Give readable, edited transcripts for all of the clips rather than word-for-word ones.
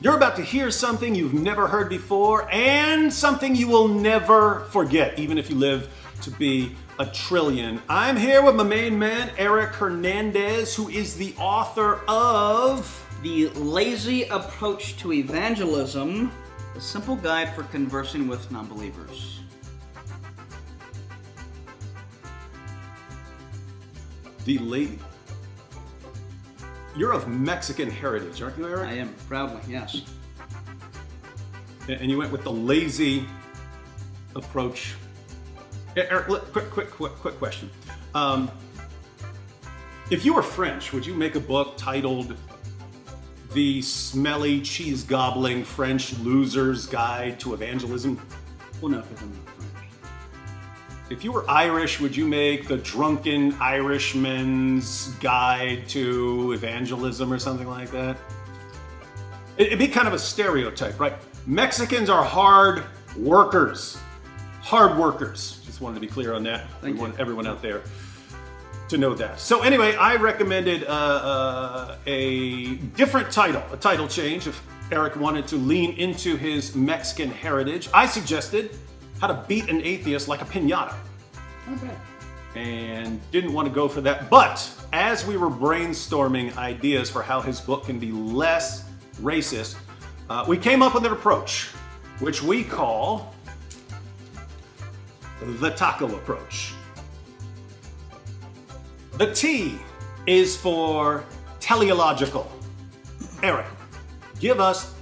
You're about to hear something you've never heard before and something you will never forget, even if you live to be a trillion. I'm here with my main man, Eric Hernandez, who is the author of The Lazy Approach to Evangelism, a simple guide for conversing with non-believers. You're of Mexican heritage, aren't you, Eric? I am, proudly, yes. And you went with the lazy approach. Eric, quick question. If you were French, would you make a book titled The Smelly, Cheese-Gobbling French Loser's Guide to Evangelism? Well, no, because I'm not French. If you were Irish, would you make The Drunken Irishman's Guide to Evangelism or something like that? It'd be kind of a stereotype, right? Mexicans are hard workers. Hard workers. Just wanted to be clear on that. We want everyone out there to know that. So anyway, I recommended a different title, a title change. If Eric wanted to lean into his Mexican heritage, I suggested How to Beat an Atheist Like a Piñata. Okay. And didn't want to go for that. But as we were brainstorming ideas for how his book can be less racist, we came up with an approach, which we call the taco approach. The T is for teleological. Eric, give us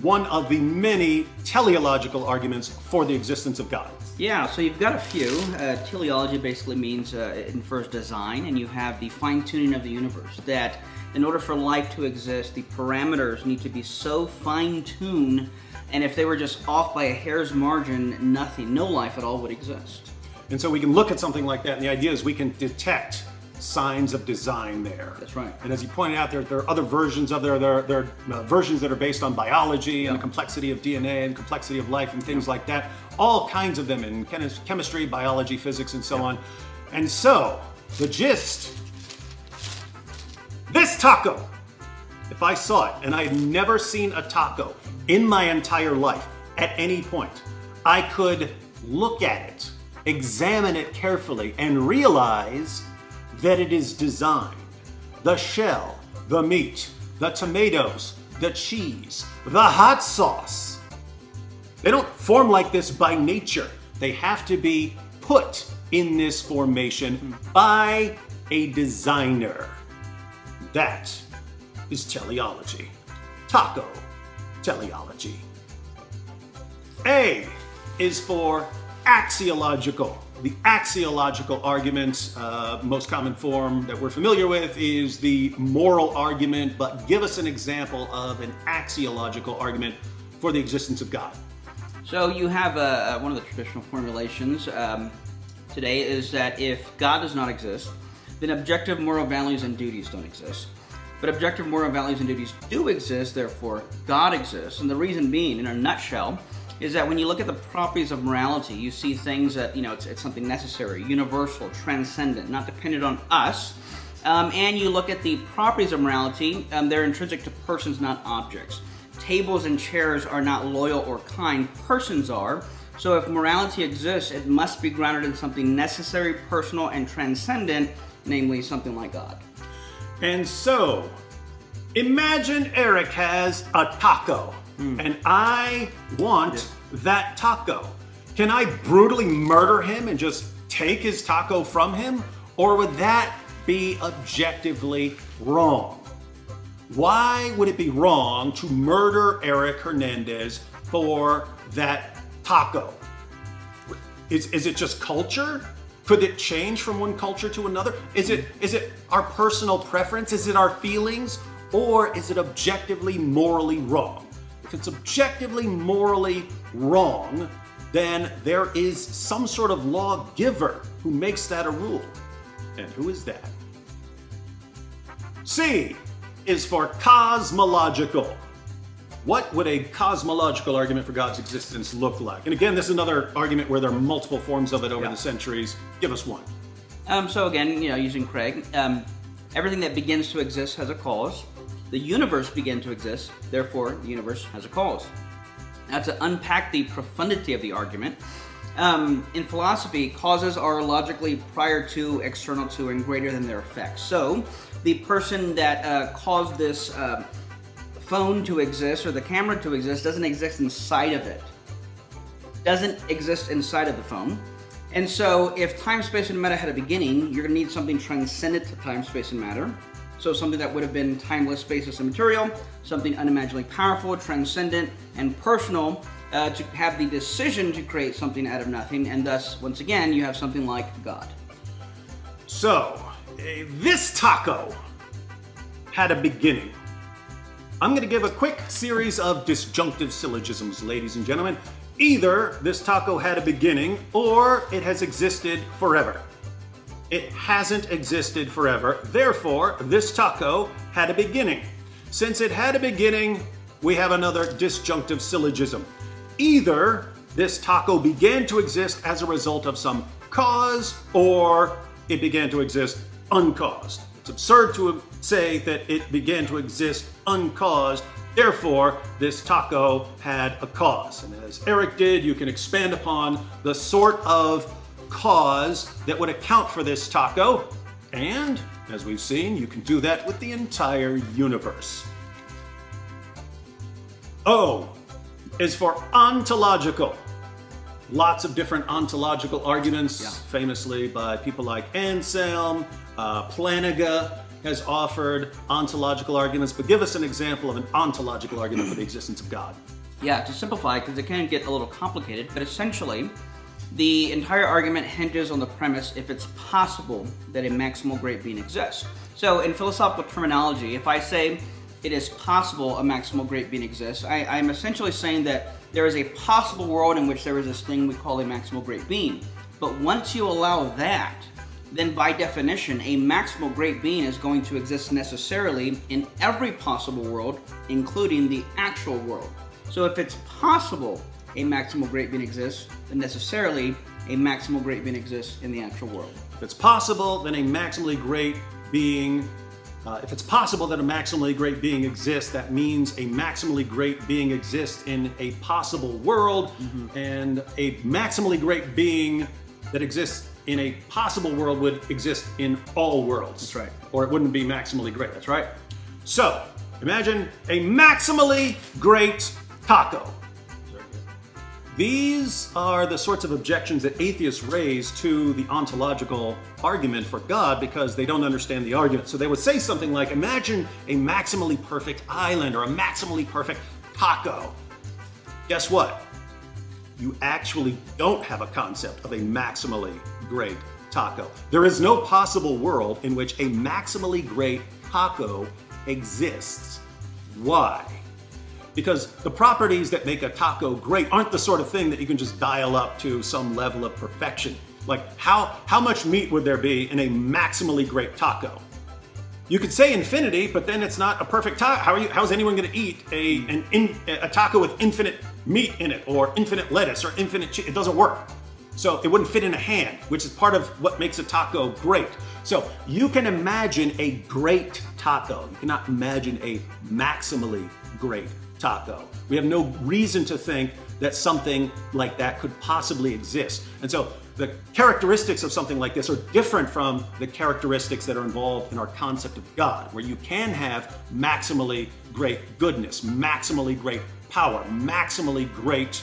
one of the many teleological arguments for the existence of God. Yeah, so you've got a few. Teleology basically means it infers design, and you have the fine-tuning of the universe, that in order for life to exist, the parameters need to be so fine-tuned, and if they were just off by a hair's margin, no life at all would exist. And so we can look at something like that, and the idea is we can detect signs of design there. That's right. And as you pointed out, there are other versions of there are versions that are based on biology and the complexity of DNA and complexity of life and things like that. All kinds of them in chemistry, biology, physics, and so on. And so, the gist, this taco, if I saw it, and I had never seen a taco in my entire life at any point, I could look at it, examine it carefully, and realize that it is designed. The shell, the meat, the tomatoes, the cheese, the hot sauce. They don't form like this by nature. They have to be put in this formation by a designer. That is teleology. Taco teleology. A is for axiological. The axiological argument, most common form that we're familiar with, is the moral argument, but give us an example of an axiological argument for the existence of God. So you have one of the traditional formulations today is that if God does not exist, then objective moral values and duties don't exist. But objective moral values and duties do exist, therefore God exists. And the reason being, in a nutshell, is that when you look at the properties of morality, you see things that, it's something necessary, universal, transcendent, not dependent on us. And you look at the properties of morality, they're intrinsic to persons, not objects. Tables and chairs are not loyal or kind, persons are. So if morality exists, it must be grounded in something necessary, personal, and transcendent, namely something like God. And so, imagine Eric has a taco. And I want that taco. Can I brutally murder him and just take his taco from him? Or would that be objectively wrong? Why would it be wrong to murder Eric Hernandez for that taco? Is it just culture? Could it change from one culture to another? Is it our personal preference? Is it our feelings? Or is it objectively morally wrong? If it's objectively morally wrong, then there is some sort of lawgiver who makes that a rule. And who is that? C is for cosmological. What would a cosmological argument for God's existence look like? And again, this is another argument where there are multiple forms of it over the centuries. Give us one. So again, using Craig, everything that begins to exist has a cause. the universe began to exist, therefore the universe has a cause. Now, to unpack the profundity of the argument, in philosophy, causes are logically prior to, external to, and greater than their effects. So, the person that caused this phone to exist or the camera to exist doesn't exist inside of it. Doesn't exist inside of the phone. And so, if time, space, and matter had a beginning, you're going to need something transcendent to time, space, and matter. So something that would have been timeless, spaceless, and material, something unimaginably powerful, transcendent, and personal, to have the decision to create something out of nothing, and thus, once again, you have something like God. So, this taco had a beginning. I'm going to give a quick series of disjunctive syllogisms, ladies and gentlemen. Either this taco had a beginning, or it has existed forever. It hasn't existed forever, therefore, this taco had a beginning. Since it had a beginning, we have another disjunctive syllogism. Either this taco began to exist as a result of some cause, or it began to exist uncaused. It's absurd to say that it began to exist uncaused, therefore, this taco had a cause. And as Eric did, you can expand upon the sort of cause that would account for this taco, and as we've seen, you can do that with the entire universe. O is for ontological. Lots of different ontological arguments, famously by people like Anselm, Plantinga has offered ontological arguments, but give us an example of an ontological argument for the existence of God. Yeah, to simplify, because it can get a little complicated, but essentially, the entire argument hinges on the premise if it's possible that a maximal great being exists. So in philosophical terminology, if I say it is possible a maximal great being exists, I'm essentially saying that there is a possible world in which there is this thing we call a maximal great being. But once you allow that, then by definition, a maximal great being is going to exist necessarily in every possible world, including the actual world. So if it's possible a maximal great being exists, then necessarily a maximal great being exists in the actual world. If it's possible, then a maximally great being, if it's possible that a maximally great being exists, that means a maximally great being exists in a possible world, and a maximally great being that exists in a possible world would exist in all worlds. That's right. Or it wouldn't be maximally great. That's right. So, imagine a maximally great taco. These are the sorts of objections that atheists raise to the ontological argument for God because they don't understand the argument. So they would say something like, imagine a maximally perfect island or a maximally perfect taco. Guess what? You actually don't have a concept of a maximally great taco. There is no possible world in which a maximally great taco exists. Why? Because the properties that make a taco great aren't the sort of thing that you can just dial up to some level of perfection. Like how much meat would there be in a maximally great taco? You could say infinity, but then it's not a perfect taco. How's anyone going to eat a taco with infinite meat in it, or infinite lettuce, or infinite cheese? It doesn't work. So it wouldn't fit in a hand, which is part of what makes a taco great. So you can imagine a great taco. You cannot imagine a maximally great taco. We have no reason to think that something like that could possibly exist. And so the characteristics of something like this are different from the characteristics that are involved in our concept of God, where you can have maximally great goodness, maximally great power, maximally great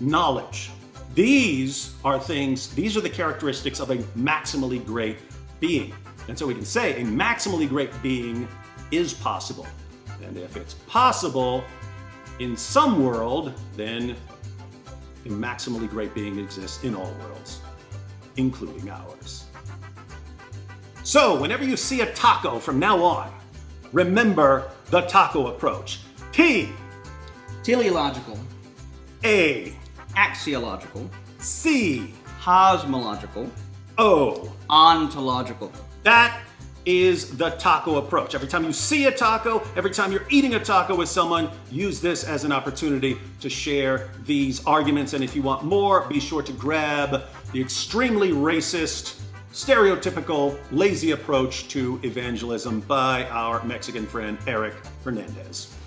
knowledge. These are the characteristics of a maximally great being. And so we can say a maximally great being is possible. And if it's possible in some world, then a maximally great being exists in all worlds, including ours. So, whenever you see a taco from now on, remember the taco approach. T. Teleological. A. Axiological. C. Cosmological. O. Ontological. That is the taco approach. Every time you see a taco, every time you're eating a taco with someone, use this as an opportunity to share these arguments. And if you want more, be sure to grab the extremely racist stereotypical, lazy approach to evangelism by our Mexican friend Eric Hernandez.